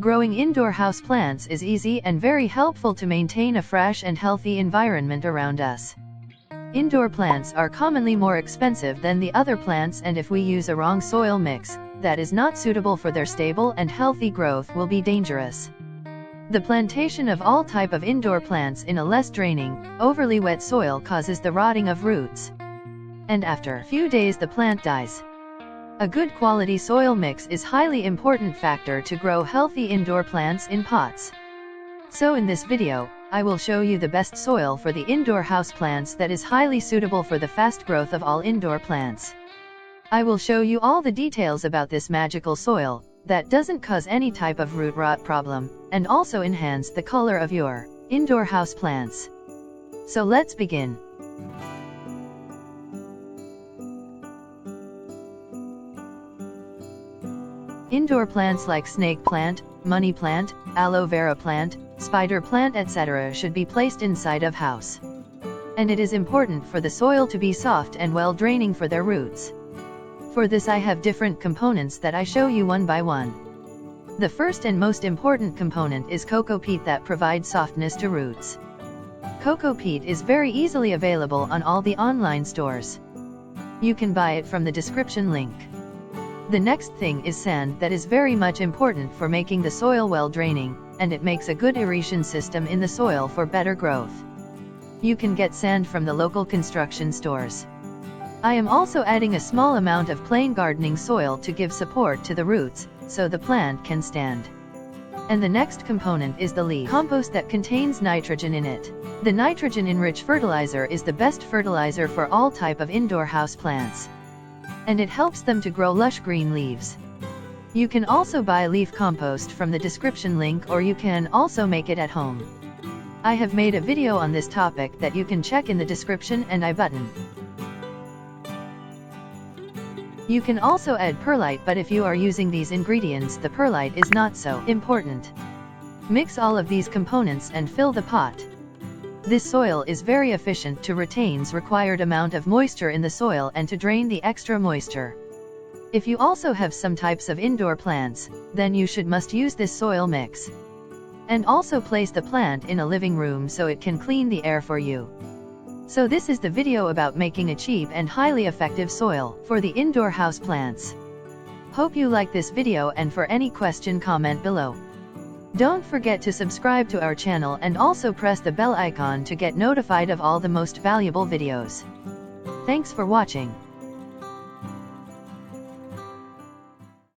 Growing indoor house plants is easy and very helpful to maintain a fresh and healthy environment around us. Indoor plants are commonly more expensive than the other plants, and if we use a wrong soil mix that is not suitable for their stable and healthy growth will be dangerous. The plantation of all type of indoor plants in a less draining, overly wet soil causes the rotting of roots. And after a few days the plant dies. A good quality soil mix is highly important factor to grow healthy indoor plants in pots. So in this video, I will show you the best soil for the indoor house plants that is highly suitable for the fast growth of all indoor plants. I will show you all the details about this magical soil that doesn't cause any type of root rot problem and also enhance the color of your indoor house plants. So let's begin. Indoor plants like snake plant, money plant, aloe vera plant, spider plant, etc. should be placed inside of house. And it is important for the soil to be soft and well draining for their roots. For this I have different components that I show you one by one. The first and most important component is cocopeat that provides softness to roots. Cocopeat is very easily available on all the online stores. You can buy it from the description link. The next thing is sand that is very much important for making the soil well draining, and it makes a good aeration system in the soil for better growth. You can get sand from the local construction stores. I am also adding a small amount of plain gardening soil to give support to the roots, so the plant can stand. And the next component is the leaf compost that contains nitrogen in it. The nitrogen-enriched fertilizer is the best fertilizer for all type of indoor house plants. And it helps them to grow lush green leaves. You can also buy leaf compost from the description link, or you can also make it at home. I have made a video on this topic that you can check in the description and I button. You can also add perlite, but if you are using these ingredients the perlite is not so important. Mix all of these components and fill the pot. This soil is very efficient to retain required amount of moisture in the soil and to drain the extra moisture. If you also have some types of indoor plants, then you must use this soil mix. And also place the plant in a living room so it can clean the air for you. So this is the video about making a cheap and highly effective soil for the indoor house plants. Hope you like this video, and for any question comment below. Don't forget to subscribe to our channel and also press the bell icon to get notified of all the most valuable videos. Thanks for watching.